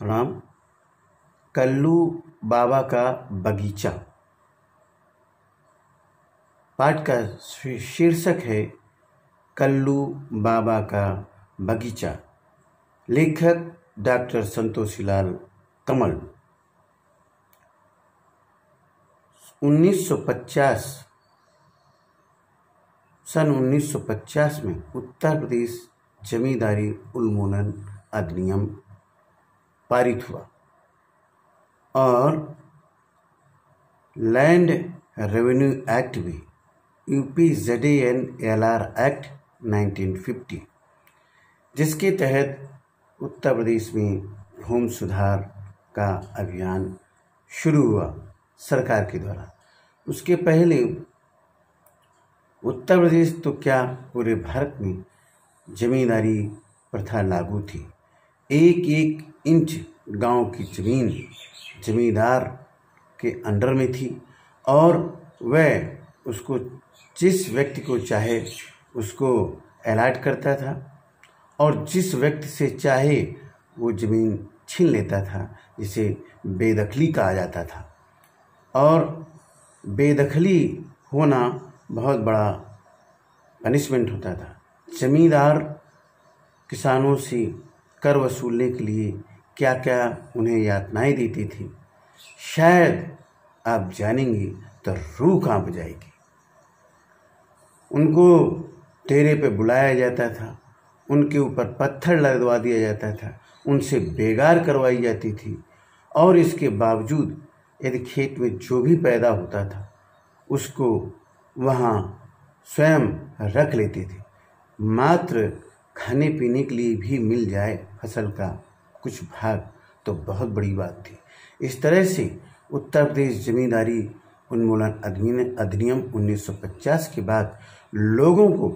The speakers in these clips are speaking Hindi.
प्रणाम। कल्लू बाबा का बगीचा पाठ का शीर्षक है कल्लू बाबा का बगीचा। लेखक डॉक्टर संतोषीलाल कमल। 1950 में उत्तर प्रदेश जमींदारी उन्मूलन अधिनियम पारित हुआ और लैंड रेवेन्यू एक्ट भी UPZANLR एक्ट 1950, जिसके तहत उत्तर प्रदेश में भूमि सुधार का अभियान शुरू हुआ सरकार के द्वारा। उसके पहले उत्तर प्रदेश तो क्या पूरे भारत में जमींदारी प्रथा लागू थी। एक एक इंच गांव की जमीन जमींदार के अंडर में थी और वह उसको जिस व्यक्ति को चाहे उसको अलॉट करता था और जिस व्यक्ति से चाहे वो ज़मीन छीन लेता था, जिसे बेदखली कहा जाता था। और बेदखली होना बहुत बड़ा पनिशमेंट होता था। जमींदार किसानों से कर वसूलने के लिए क्या क्या उन्हें यातनाएं देती थी, शायद आप जानेंगे तो रूह कांप जाएगी। उनको डेरे पे बुलाया जाता था, उनके ऊपर पत्थर लगवा दिया जाता था, उनसे बेगार करवाई जाती थी और इसके बावजूद यदि खेत में जो भी पैदा होता था उसको वहाँ स्वयं रख लेते थे। मात्र खाने पीने के लिए भी मिल जाए फसल का कुछ भाग तो बहुत बड़ी बात थी। इस तरह से उत्तर प्रदेश जमींदारी उन्मूलन अधिनियम 1950 के बाद लोगों को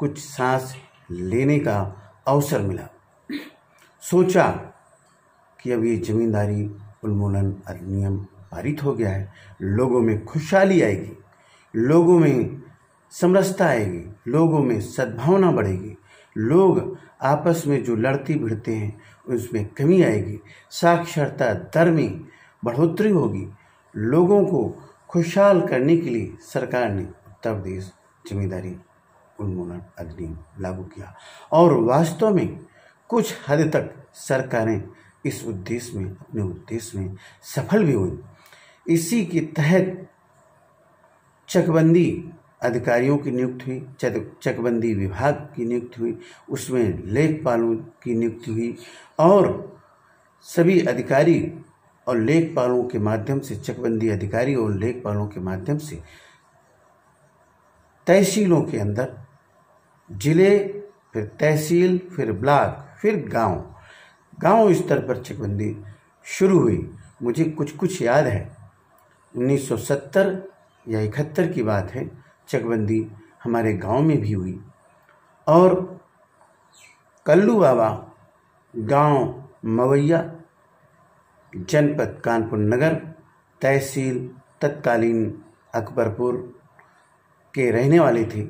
कुछ सांस लेने का अवसर मिला। सोचा कि अब ये जमींदारी उन्मूलन अधिनियम पारित हो गया है, लोगों में खुशहाली आएगी, लोगों में समरसता आएगी, लोगों में सद्भावना बढ़ेगी, लोग आपस में जो लड़ते भिड़ते हैं उसमें कमी आएगी, साक्षरता दर में बढ़ोतरी होगी। लोगों को खुशहाल करने के लिए सरकार ने उत्तर प्रदेश जमींदारी उन्मूलन अधिनियम लागू किया और वास्तव में कुछ हद तक सरकारें इस उद्देश्य में अपने उद्देश्य में सफल भी हुई। इसी के तहत चकबंदी अधिकारियों की नियुक्ति हुई, चकबंदी विभाग की नियुक्ति हुई, उसमें लेखपालों की नियुक्ति हुई और सभी अधिकारी और लेखपालों के माध्यम से, चकबंदी अधिकारी और लेखपालों के माध्यम से तहसीलों के अंदर जिले, फिर तहसील, फिर ब्लॉक, फिर गांव स्तर पर चकबंदी शुरू हुई। मुझे कुछ याद है, 1970 या 71 की बात है, चकबंदी हमारे गांव में भी हुई और कल्लू बाबा गांव मवैया, जनपद कानपुर नगर, तहसील तत्कालीन अकबरपुर के रहने वाले थे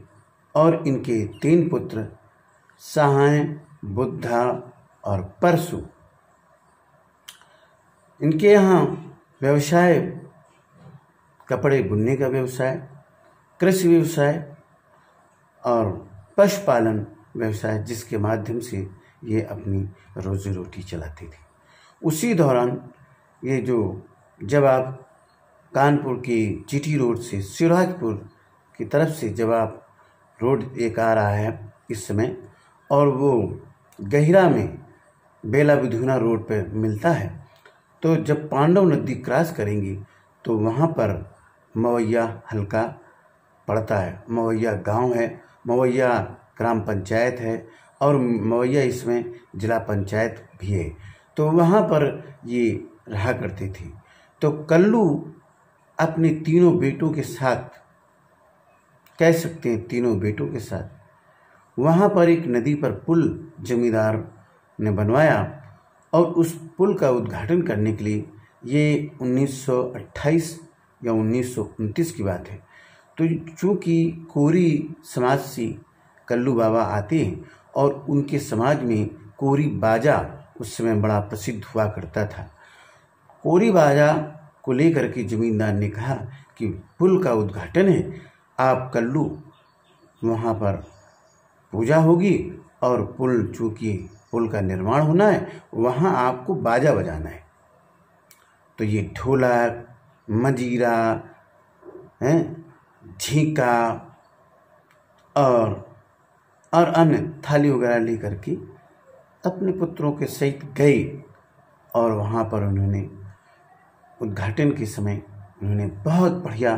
और इनके 3 पुत्र सहाय, बुद्धा और परसु। इनके यहाँ व्यवसाय कपड़े बुनने का व्यवसाय, कृषि व्यवसाय और पशुपालन व्यवसाय, जिसके माध्यम से ये अपनी रोजी रोटी चलाते थे। उसी दौरान ये जब आप कानपुर की जीटी रोड से शिवराजपुर की तरफ से जब आप रोड एक आ रहा है इस समय और वो गहिरा में बेला विधुना रोड पर मिलता है, तो जब पांडव नदी क्रॉस करेंगी तो वहाँ पर मवैया हल्का पड़ता है। मवैया गांव है, मवैया ग्राम पंचायत है और मवैया इसमें जिला पंचायत भी है। तो वहाँ पर ये रहा करते थे। तो कल्लू अपने तीनों बेटों के साथ, कह सकते हैं तीनों बेटों के साथ, वहाँ पर एक नदी पर पुल जमींदार ने बनवाया और उस पुल का उद्घाटन करने के लिए ये 1928 या 1929 की बात है। तो चूँकि कोरी समाज से कल्लू बाबा आते हैं और उनके समाज में कोरी बाजा उस समय बड़ा प्रसिद्ध हुआ करता था। कोरी बाजा को लेकर के जमींदार ने कहा कि पुल का उद्घाटन है, आप कल्लू वहाँ पर पूजा होगी और चूँकि पुल का निर्माण होना है वहाँ आपको बाजा बजाना है। तो ये ढोलक, मंजीरा, झींका और अन्य थाली वगैरह लेकर के अपने पुत्रों के सहित गए और वहाँ पर उन्होंने उद्घाटन के समय उन्होंने बहुत बढ़िया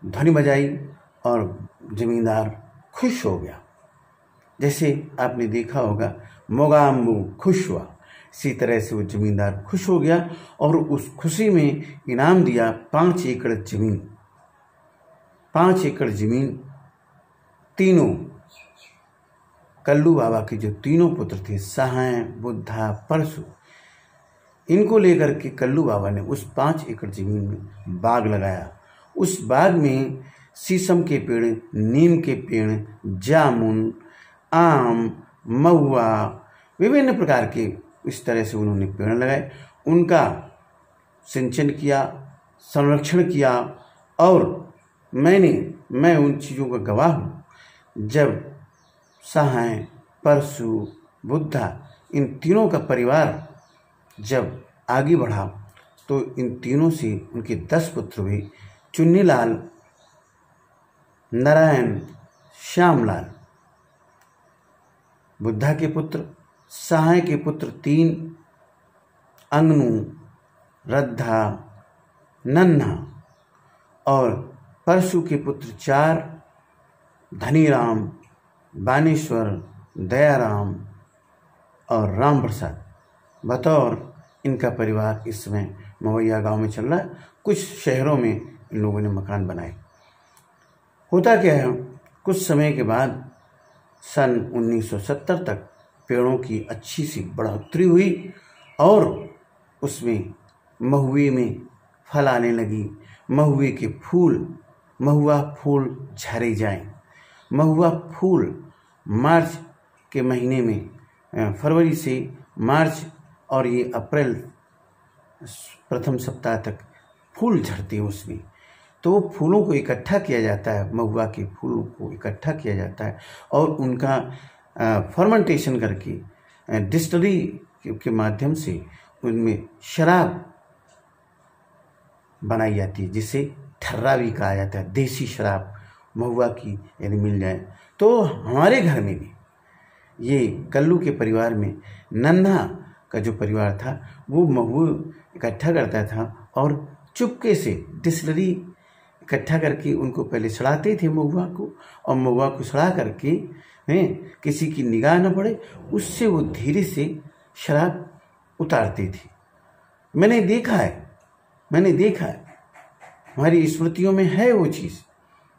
ध्वनि बजाई और जमींदार खुश हो गया। जैसे आपने देखा होगा मोगाम्बू खुश हुआ, इसी तरह से वो जमींदार खुश हो गया और उस खुशी में इनाम दिया 5 एकड़ जमीन। 5 एकड़ जमीन तीनों कल्लू बाबा के जो तीनों पुत्र थे, सहाय, बुद्धा, परशु, इनको लेकर के कल्लू बाबा ने उस 5 एकड़ जमीन में बाग लगाया। उस बाग में शीशम के पेड़, नीम के पेड़, जामुन, आम, महुआ, विभिन्न प्रकार के इस तरह से उन्होंने पेड़ लगाए। उनका सिंचन किया, संरक्षण किया और मैं उन चीज़ों का गवाह हूँ। जब सहाय, परशु, बुद्धा, इन तीनों का परिवार जब आगे बढ़ा तो इन तीनों से उनके 10 पुत्र हुए, चुन्नीलाल, नारायण, श्यामलाल। बुद्धा के पुत्र, सहाय के पुत्र 3, अंगनू, रद्धा, नन्हा और परशु के पुत्र 4, धनीराम, बानेश्वर, दयाराम और राम प्रसाद। बतौर इनका परिवार इस समय मवैया गांव में चल रहा है। कुछ शहरों में इन लोगों ने मकान बनाए। होता क्या है, कुछ समय के बाद सन 1970 तक पेड़ों की अच्छी सी बढ़ोतरी हुई और उसमें महुए में फल आने लगी। महुए के फूल, महुआ फूल झरे जाएं। महुआ फूल मार्च के महीने में, फरवरी से मार्च और ये अप्रैल प्रथम सप्ताह तक फूल झड़ते हैं उसमें। तो वो फूलों को इकट्ठा किया जाता है, महुआ के फूलों को इकट्ठा किया जाता है और उनका फर्मेंटेशन करके डिस्टिलरी के माध्यम से उनमें शराब बनाई जाती है, जिसे ठर्रा भी कहा जाता है। देसी शराब महुआ की यदि मिल जाए तो हमारे घर में भी, ये कल्लू के परिवार में नन्हा का जो परिवार था वो महुआ इकट्ठा करता था और चुपके से डिस्टिलरी इकट्ठा करके उनको पहले सड़ाते थे महुआ को, और महुआ को सड़ा करके किसी की निगाह न पड़े उससे वो धीरे से शराब उतारते थे। मैंने देखा है, हमारी स्मृतियों में है वो चीज़,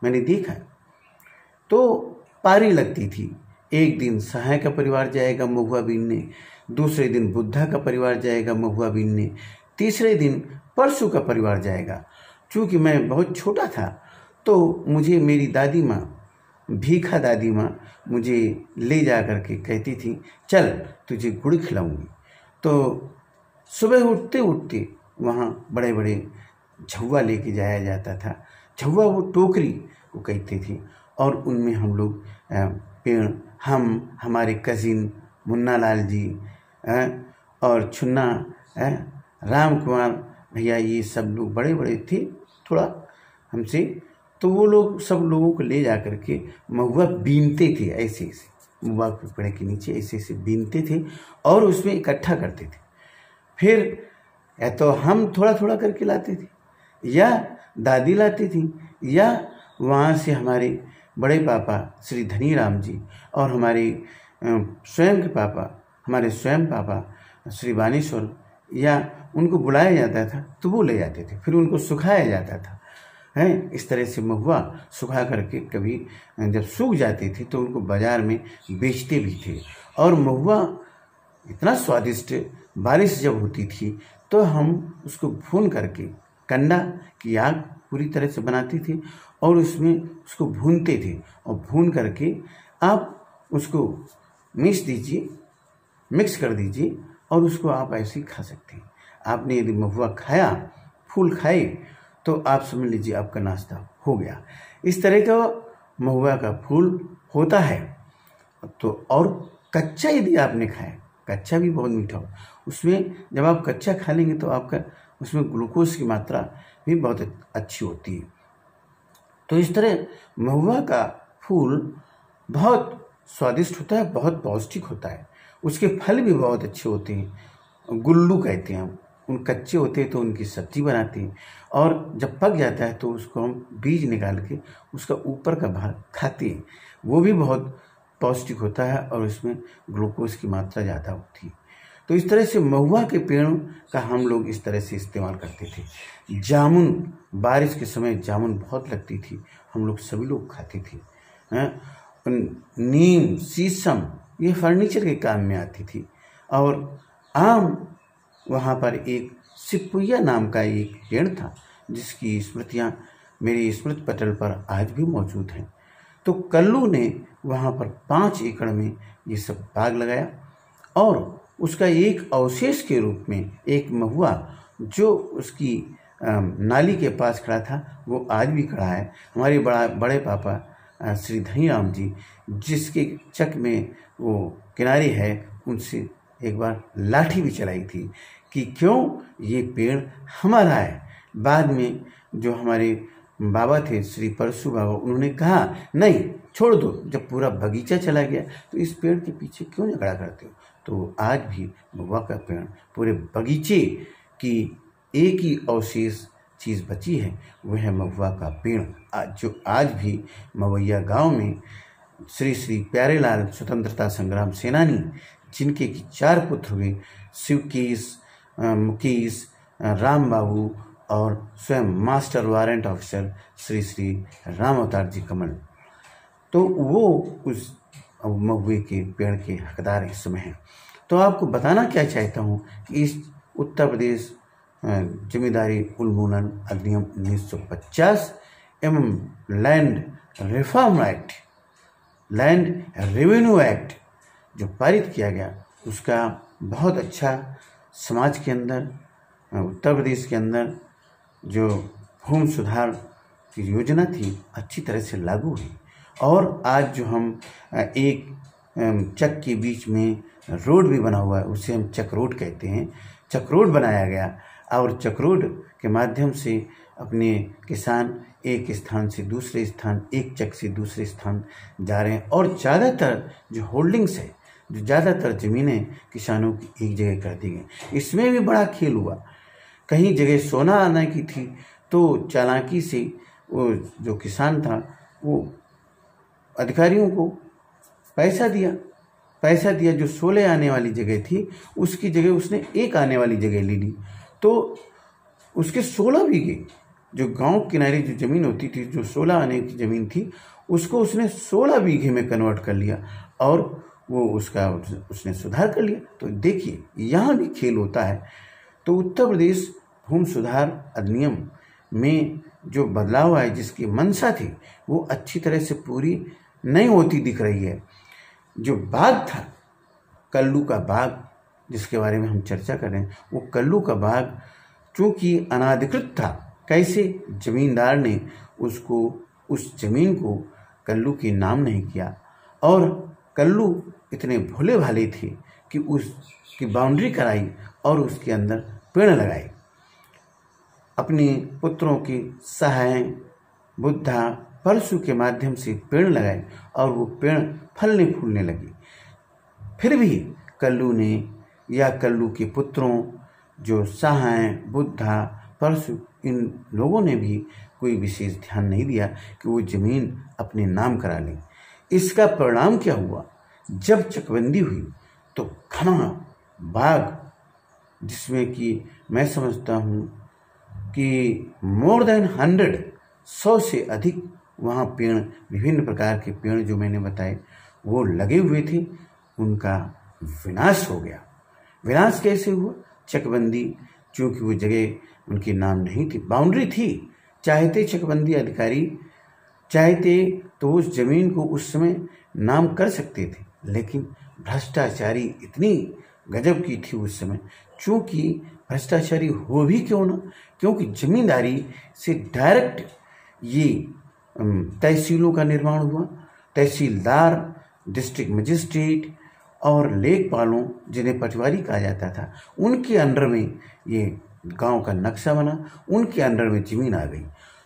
मैंने देखा है। तो पारी लगती थी। एक दिन सहाय का परिवार जाएगा महुआ बीनने, दूसरे दिन बुद्धा का परिवार जाएगा महुआ बीनने, तीसरे दिन परशु का परिवार जाएगा। चूँकि मैं बहुत छोटा था तो मुझे मेरी दादी माँ, भीखा दादी माँ, मुझे ले जा कर के कहती थी चल तुझे गुड़ खिलाऊंगी। तो सुबह उठते उठते वहाँ बड़े बड़े झुआ लेके जाया जाता था। झुआ वो टोकरी को कहते थे और उनमें हम लोग पेड़, हमारे कज़िन मुन्ना लाल जी और छुन्ना, राम कुमार भैया, ये सब लोग बड़े बड़े थे थोड़ा हमसे। तो वो लोग सब लोगों को ले जा कर के महुआ बीनते थे, ऐसे महुआ के पेड़ के नीचे ऐसे बीनते थे और उसमें इकट्ठा करते थे। फिर या तो हम थोड़ा थोड़ा करके लाते थे या दादी लाती थी या वहाँ से हमारे बड़े पापा श्री धनीराम जी और हमारे स्वयं पापा श्री बानेश्वर, या उनको बुलाया जाता था तो वो ले जाते थे। फिर उनको सुखाया जाता था, इस तरह से महुआ सुखा करके कभी जब सूख जाते थे तो उनको बाज़ार में बेचते भी थे। और महुआ इतना स्वादिष्ट, बारिश जब होती थी तो हम उसको भून करके, कंडा की आग पूरी तरह से बनाते थे और उसमें उसको भूनते थे और भून करके आप उसको मिक्स कर दीजिए और उसको आप ऐसे ही खा सकते हैं। आपने यदि महुआ खाया, फूल खाए, तो आप समझ लीजिए आपका नाश्ता हो गया। इस तरह का महुआ का फूल होता है। तो और कच्चा यदि आपने खाया, कच्चा भी बहुत मीठा हो, उसमें जब आप कच्चा खा लेंगे तो आपका उसमें ग्लूकोज की मात्रा भी बहुत अच्छी होती है। तो इस तरह महुआ का फूल बहुत स्वादिष्ट होता है, बहुत पौष्टिक होता है। उसके फल भी बहुत अच्छे होते हैं, गुल्लू कहते हैं हम। उन कच्चे होते हैं तो उनकी सब्जी बनाते हैं, और जब पक जाता है तो उसको हम बीज निकाल के उसका ऊपर का भाग खाते हैं। वो भी बहुत पौष्टिक होता है और उसमें ग्लूकोज की मात्रा ज़्यादा होती है। तो इस तरह से महुआ के पेड़ों का हम लोग इस तरह से इस्तेमाल करते थे। जामुन, बारिश के समय जामुन बहुत लगती थी, हम लोग सभी लोग खाते थे। नीम, शीशम ये फर्नीचर के काम में आती थी। और आम, वहाँ पर एक सिपुया नाम का एक पेड़ था जिसकी स्मृतियाँ मेरी स्मृति पटल पर आज भी मौजूद हैं। तो कल्लू ने वहाँ पर 5 एकड़ में ये सब बाग लगाया, और उसका एक अवशेष के रूप में एक महुआ जो उसकी नाली के पास खड़ा था, वो आज भी खड़ा है। हमारे बड़े पापा श्री धनीराम जी, जिसके चक में वो किनारे है, उनसे एक बार लाठी भी चलाई थी कि क्यों ये पेड़ हमारा है। बाद में जो हमारे बाबा थे श्री परशु बाबा, उन्होंने कहा नहीं छोड़ दो, जब पूरा बगीचा चला गया तो इस पेड़ के पीछे क्यों झगड़ा करते हो। तो आज भी महुआ का पेड़, पूरे बगीचे की एक ही अवशेष चीज़ बची है, वह है महुआ का पेड़, जो आज भी मवैया गांव में श्री श्री प्यारेलाल स्वतंत्रता संग्राम सेनानी, जिनके की 4 पुत्र हुए, शिवकेश, मुकेश, राम बाबू और स्वयं master warrant officer Shri Shri Ram अवतार जी कमल, तो वो उस महुए के पेड़ के हकदार इस समय हैं। तो आपको बताना क्या चाहता हूँ कि इस उत्तर प्रदेश जमींदारी उन्मूलन अधिनियम 1950 एवं land reform act, land revenue act जो पारित किया गया, उसका बहुत अच्छा समाज के अंदर, उत्तर प्रदेश के अंदर जो भूमि सुधार की योजना थी अच्छी तरह से लागू हुई। और आज जो हम एक चक के बीच में रोड भी बना हुआ है, उसे हम चक रोड कहते हैं, चक रोड बनाया गया, और चक रोड के माध्यम से अपने किसान एक स्थान से दूसरे स्थान, एक चक से दूसरे स्थान जा रहे हैं। और ज़्यादातर जो होल्डिंग्स है, जो ज़्यादातर ज़मीनें किसानों की एक जगह कर दी गई। इसमें भी बड़ा खेल हुआ। कहीं जगह सोना आने की थी तो चालाकी से वो जो किसान था वो अधिकारियों को पैसा दिया, जो 16 आने वाली जगह थी उसकी जगह उसने 1 आने वाली जगह ले ली। तो उसके 16 बीघे जो गांव किनारे जो ज़मीन होती थी, जो 16 आने की ज़मीन थी, उसको उसने 16 बीघे में कन्वर्ट कर लिया और वो उसने सुधार कर लिया। तो देखिए यहाँ भी खेल होता है। तो उत्तर प्रदेश भूमि सुधार अधिनियम में जो बदलाव आए, जिसकी मंशा थी, वो अच्छी तरह से पूरी नहीं होती दिख रही है। जो बाग था, कल्लू का बाग, जिसके बारे में हम चर्चा कर रहे हैं, वो कल्लू का बाग चूँकि अनाधिकृत था, कैसे जमींदार ने उसको, उस जमीन को कल्लू के नाम नहीं किया, और कल्लू इतने भोले भाले थे कि उसकी बाउंड्री कराई और उसके अंदर पेड़ लगाए। अपने पुत्रों के सहाय, बुद्धा, परशु के माध्यम से पेड़ लगाए और वो पेड़ फलने फूलने लगे। फिर भी कल्लू ने या कल्लू के पुत्रों जो सहाय, बुद्धा, परशु, इन लोगों ने भी कोई विशेष ध्यान नहीं दिया कि वो ज़मीन अपने नाम करा लें। इसका परिणाम क्या हुआ? जब चकबंदी हुई तो घना बाग, जिसमें कि मैं समझता हूँ कि मोर देन 100 से अधिक वहाँ पेड़, विभिन्न प्रकार के पेड़ जो मैंने बताए वो लगे हुए थे, उनका विनाश हो गया। विनाश कैसे हुआ? चकबंदी, चूँकि वो जगह उनके नाम नहीं थी, बाउंड्री थी, चाहते चकबंदी अधिकारी चाहते तो उस जमीन को उस समय नाम कर सकते थे, लेकिन भ्रष्टाचारी इतनी गजब की थी उस समय। चूँकि भ्रष्टाचारी हो भी क्यों ना, क्योंकि जमींदारी से डायरेक्ट ये तहसीलों का निर्माण हुआ। तहसीलदार, डिस्ट्रिक्ट मजिस्ट्रेट और लेखपालों, जिन्हें पटवारी कहा जाता था, उनके अंडर में ये गांव का नक्शा बना, उनके अंडर में जमीन आ गई।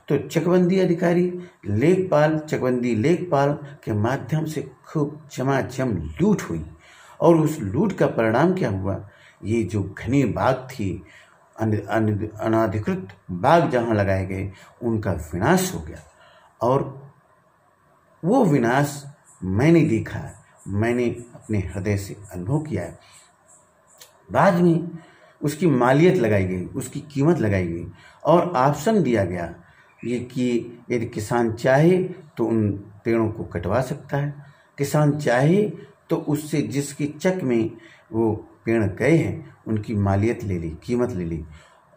तो चकबंदी अधिकारी, लेखपाल, चकबंदी लेखपाल के माध्यम से खूब झमाझम लूट हुई। और उस लूट का परिणाम क्या हुआ? ये जो घने बाग थी, अनाधिकृत बाग जहाँ लगाए गए, उनका विनाश हो गया। और वो विनाश मैंने देखा है, मैंने अपने हृदय से अनुभव किया है। बाद में उसकी मालियत लगाई गई, उसकी कीमत लगाई गई और ऑप्शन दिया गया ये कि यदि किसान चाहे तो उन पेड़ों को कटवा सकता है, किसान चाहे तो उससे जिसके चक में वो पेड़ गए हैं उनकी मालियत ले ली, कीमत ले ली।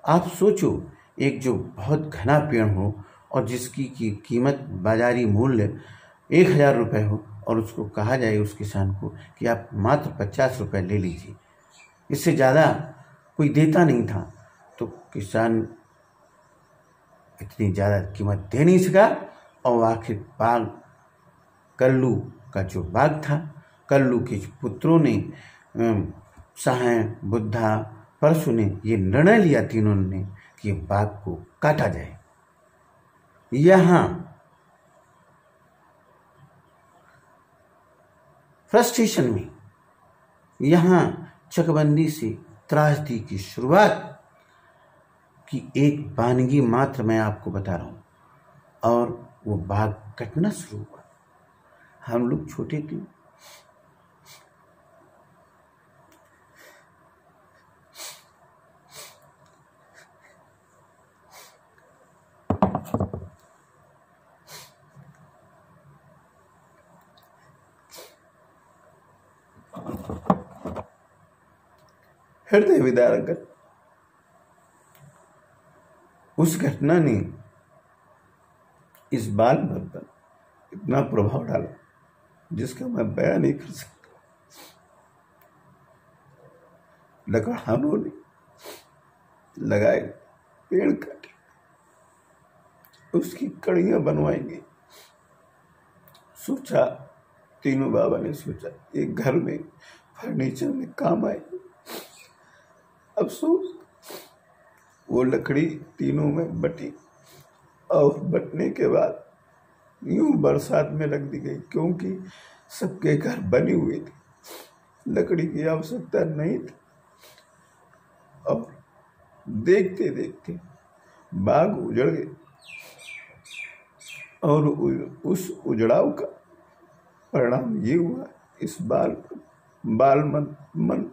आप सोचो, एक जो बहुत घना पेड़ हो और जिसकी कीमत बाजारी मूल्य 1000 रुपये हो और उसको कहा जाए उस किसान को कि आप मात्र 50 रुपये ले लीजिए, इससे ज़्यादा कोई देता नहीं था, तो किसान इतनी ज़्यादा कीमत दे नहीं सका। और आखिर बाग, कल्लू का जो बाग था, कल्लू के पुत्रों ने, साहन, बुद्धा, परशु ने ये निर्णय लिया, तीनों ने, कि बाग को काटा जाए। यहाँ फ्रस्ट्रेशन में, यहाँ चकबंदी से त्रासदी की शुरुआत की एक वानगी मात्र मैं आपको बता रहा हूँ, और वो बाग कटना शुरू हुआ। हम लोग छोटे थे, हृदय विदारक उस घटना ने इस बाल पर इतना प्रभाव डाला जिसका मैं बयान नहीं कर सकता। लकड़हानों ने लगाए पेड़ काटे, उसकी कड़ियां बनवाएंगे। सोचा, तीनों बाबा ने सोचा एक घर में फर्नीचर में काम आएगी। अफसोस वो लकड़ी तीनों में बटी और बटने के बाद यूं बरसात में रख दी गई, क्योंकि सबके घर बने हुए थे, लकड़ी की आवश्यकता नहीं थी। और देखते देखते बाग उजड़ गए और उस उजड़ाव का परिणाम ये हुआ, इस बाल मन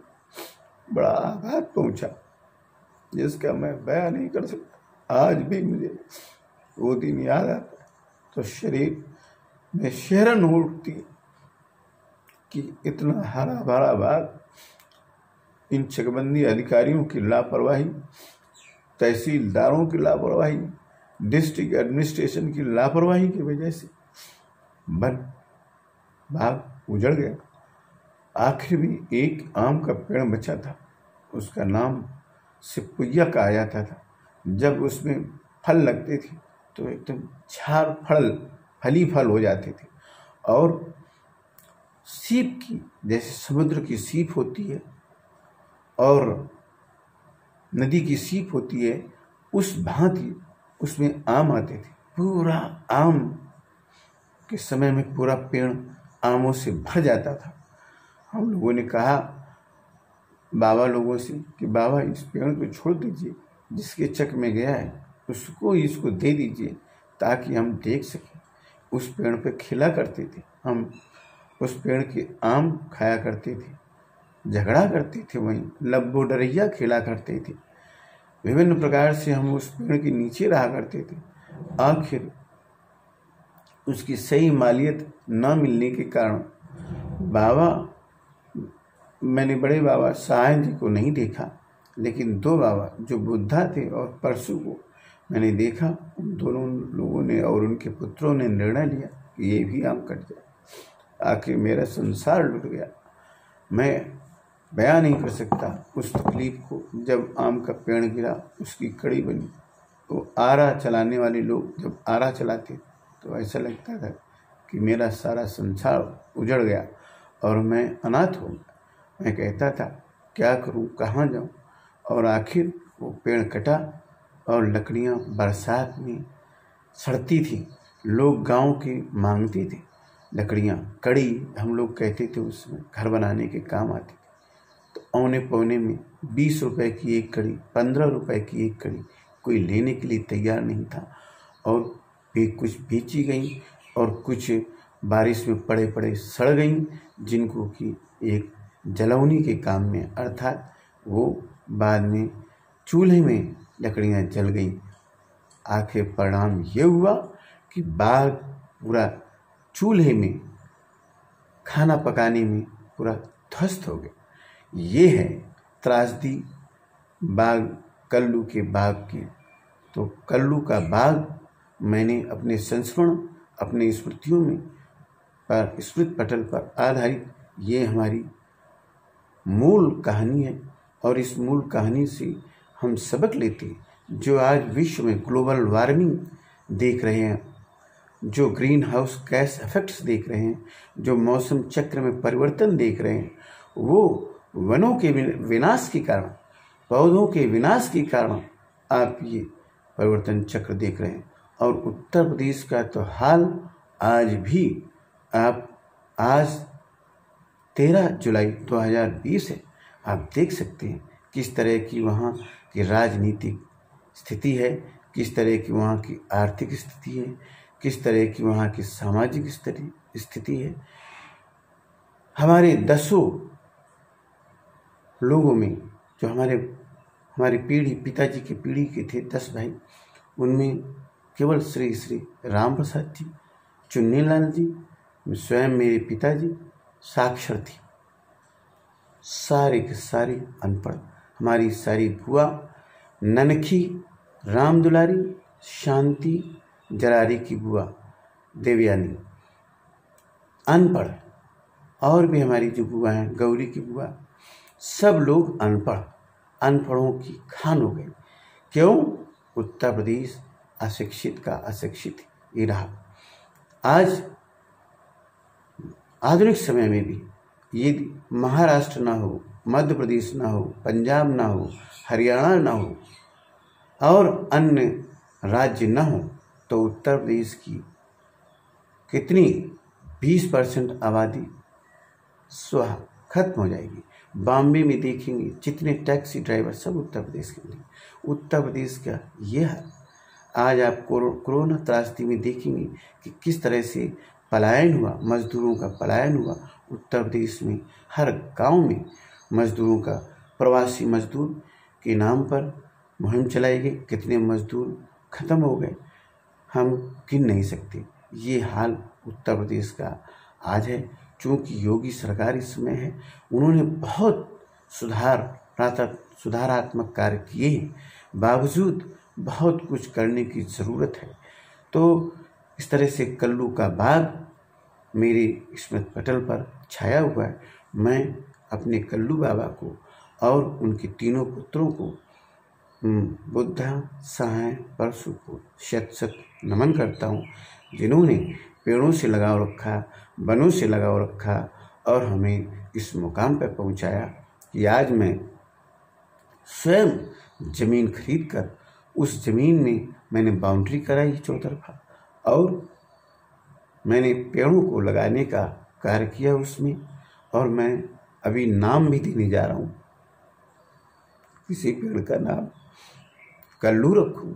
बड़ा आघात पहुंचा जिसका मैं बयान नहीं कर सकता। आज भी मुझे वो दिन याद आता तो शरीर में शिहरन उठती कि इतना हरा भरा बाग इन चकबंदी अधिकारियों की लापरवाही, तहसीलदारों की लापरवाही, डिस्ट्रिक्ट एडमिनिस्ट्रेशन की लापरवाही की वजह से बाग उजड़ गया। आखिर भी एक आम का पेड़ बचा था, उसका नाम सिपुया कहा जाता था। जब उसमें फल लगते थे तो एकदम झाड़ फली फल हो जाते थे, और सीप की, जैसे समुद्र की सीप होती है और नदी की सीप होती है, उस भांति उसमें आम आते थे। पूरा आम के समय में पूरा पेड़ आमों से भर जाता था। हम लोगों ने कहा बाबा लोगों से कि बाबा इस पेड़ को छोड़ दीजिए, जिसके चक में गया है उसको इसको दे दीजिए ताकि हम देख सकें। उस पेड़ पे खिला करते थे, हम उस पेड़ के आम खाया करते थे, झगड़ा करते थे, वहीं लब्बो डरैया खेला करते थे, विभिन्न प्रकार से हम उस पेड़ के नीचे रहा करते थे। आखिर उसकी सही मालियत न मिलने के कारण बाबा, मैंने बड़े बाबा साहन जी को नहीं देखा, लेकिन दो बाबा जो बुद्धा थे और परशु को मैंने देखा। उन दोनों लोगों ने और उनके पुत्रों ने निर्णय लिया कि ये भी आम कट जाए। आखिर मेरा संसार लुट गया। मैं बयां नहीं कर सकता उस तकलीफ को। जब आम का पेड़ गिरा, उसकी कड़ी बनी, तो आरा चलाने वाले लोग जब आरा चलाते तो ऐसा लगता था कि मेरा सारा संसार उजड़ गया और मैं अनाथ हो गया। मैं कहता था क्या करूं, कहाँ जाऊं। और आखिर वो पेड़ कटा और लकड़ियां बरसात में सड़ती थी। लोग गांव के मांगते थे लकड़ियां, कड़ी हम लोग कहते थे, उसमें घर बनाने के काम आती थी। तो औने पौने में 20 रुपए की एक कड़ी, 15 रुपए की एक कड़ी कोई लेने के लिए तैयार नहीं था। और वे कुछ बेची गई और कुछ बारिश में पड़े पड़े सड़ गई, जिनको कि एक जलौनी के काम में, अर्थात वो बाद में चूल्हे में लकड़ियां जल गई। आखिर परिणाम ये हुआ कि बाग पूरा चूल्हे में खाना पकाने में पूरा ध्वस्त हो गया। ये है त्रासदी बाग, कल्लू के बाग की। तो कल्लू का बाग मैंने अपने संस्मरण, अपने स्मृतियों में पर स्मृति पटल पर आधारित ये हमारी मूल कहानी है। और इस मूल कहानी से हम सबक लेते हैं। जो आज विश्व में ग्लोबल वार्मिंग देख रहे हैं, जो ग्रीन हाउस गैस इफेक्ट्स देख रहे हैं, जो मौसम चक्र में परिवर्तन देख रहे हैं, वो वनों के विनाश के कारण, पौधों के विनाश के कारण आप ये परिवर्तन चक्र देख रहे हैं। और उत्तर प्रदेश का तो हाल आज भी, आप आज 13 जुलाई 2020 है, आप देख सकते हैं किस तरह की वहाँ की राजनीतिक स्थिति है, किस तरह की वहाँ की आर्थिक स्थिति है, किस तरह की वहाँ की सामाजिक स्थिति है। हमारे 10 लोगों में, जो हमारी पीढ़ी, पिताजी की पीढ़ी के थे 10 भाई, उनमें केवल श्री श्री राम प्रसाद जी, चुन्नीलाल जी, स्वयं मेरे पिताजी साक्षर थी। सारे के सारे अनपढ़। हमारी सारी बुआ, ननखी, राम दुलारी, शांति, जरारी की बुआ देवयानी अनपढ़। और भी हमारी जो बुआ हैं, गौरी की बुआ, सब लोग अनपढ़। अनपढ़ों की खान हो गई। क्यों? उत्तर प्रदेश अशिक्षित का अशिक्षित ही रहा। आज आधुनिक समय में भी यदि महाराष्ट्र ना हो, मध्य प्रदेश ना हो, पंजाब ना हो, हरियाणा ना हो और अन्य राज्य ना हो, तो उत्तर प्रदेश की कितनी 20% आबादी स्वतः खत्म हो जाएगी। बॉम्बे में देखेंगे जितने टैक्सी ड्राइवर सब उत्तर प्रदेश के लिए। उत्तर प्रदेश का ये है। आज आप कोरोना त्रासदी में देखेंगे कि किस तरह से पलायन हुआ, मजदूरों का पलायन हुआ। उत्तर प्रदेश में हर गांव में मजदूरों का, प्रवासी मजदूर के नाम पर मुहिम चलाई गई। कितने मजदूर खत्म हो गए, हम गिन नहीं सकते। ये हाल उत्तर प्रदेश का आज है। चूँकि योगी सरकार इस समय है, उन्होंने बहुत सुधारात्मक कार्य किए हैं, बावजूद बहुत कुछ करने की ज़रूरत है। तो इस तरह से कल्लू का बाग मेरे स्मृति पटल पर छाया हुआ है। मैं अपने कल्लू बाबा को और उनके तीनों पुत्रों को, बुद्धा, सहाय, परशु को शत शत नमन करता हूँ, जिन्होंने पेड़ों से लगाव रखा, वनों से लगाव रखा और हमें इस मुकाम पर पहुँचाया कि आज मैं स्वयं ज़मीन खरीद कर उस ज़मीन में मैंने बाउंड्री कराई चौतरफा, और मैंने पेड़ों को लगाने का कार्य किया उसमें। और मैं अभी नाम भी देने जा रहा हूँ। किसी पेड़ का नाम कल्लू रखूँ,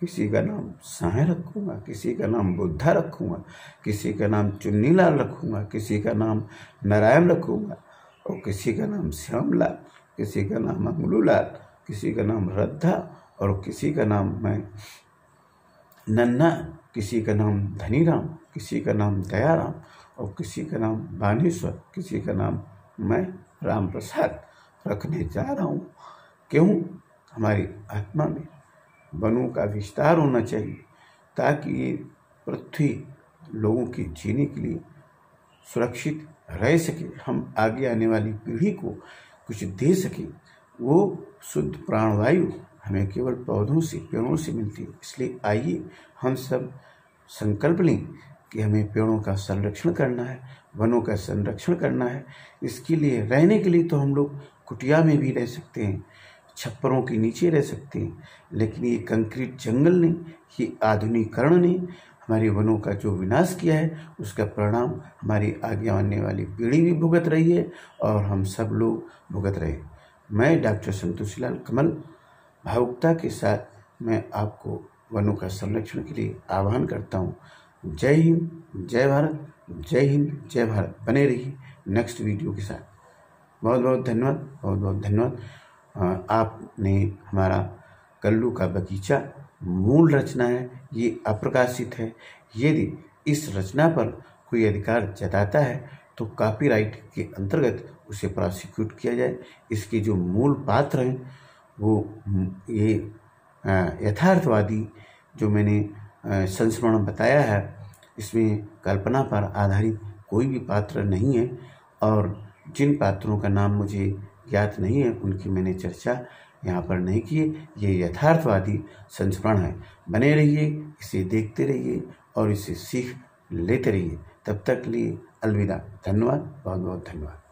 किसी का नाम साहे रखूँगा, किसी का नाम बुद्धा रखूँगा, किसी का नाम चुन्नीलाल रखूँगा, किसी का नाम नारायण रखूँगा, और किसी का नाम श्यामलाल, किसी का नाम अमलूलाल, किसी का नाम रद्धा, और किसी का नाम मैं नन्ना, किसी का नाम धनीराम, किसी का नाम दयाराम, और किसी का नाम बानेश्वर, किसी का नाम मैं राम प्रसाद रखने जा रहा हूँ। क्यों? हमारी आत्मा में वनों का विस्तार होना चाहिए, ताकि ये पृथ्वी लोगों के जीने के लिए सुरक्षित रह सके। हम आगे आने वाली पीढ़ी को कुछ दे सके, वो शुद्ध प्राणवायु हमें केवल पौधों से, पेड़ों से मिलती है। इसलिए आइए हम सब संकल्प लें कि हमें पेड़ों का संरक्षण करना है, वनों का संरक्षण करना है। इसके लिए रहने के लिए तो हम लोग कुटिया में भी रह सकते हैं, छप्परों के नीचे रह सकते हैं, लेकिन ये कंक्रीट जंगल ने, ये आधुनिकीकरण ने हमारे वनों का जो विनाश किया है, उसका परिणाम हमारी आगे आने वाली पीढ़ी भी भुगत रही है और हम सब लोग भुगत रहे। मैं डॉक्टर संतोषी लाल कमल भावुकता के साथ मैं आपको वनों का संरक्षण के लिए आह्वान करता हूँ। जय हिंद, जय भारत, जय हिंद, जय भारत। बने रहिए नेक्स्ट वीडियो के साथ। बहुत बहुत धन्यवाद, बहुत बहुत धन्यवाद। आपने हमारा कल्लू का बगीचा मूल रचना है, ये अप्रकाशित है। यदि इस रचना पर कोई अधिकार जताता है तो कॉपीराइट के अंतर्गत उसे प्रोसिक्यूट किया जाए। इसके जो मूल पात्र हैं वो ये यथार्थवादी जो मैंने संस्मरण बताया है, इसमें कल्पना पर आधारित कोई भी पात्र नहीं है और जिन पात्रों का नाम मुझे ज्ञात नहीं है उनकी मैंने चर्चा यहाँ पर नहीं की है। ये यथार्थवादी संस्मरण है। बने रहिए, इसे देखते रहिए और इसे सीख लेते रहिए। तब तक लिए अलविदा। धन्यवाद, बहुत बहुत धन्यवाद।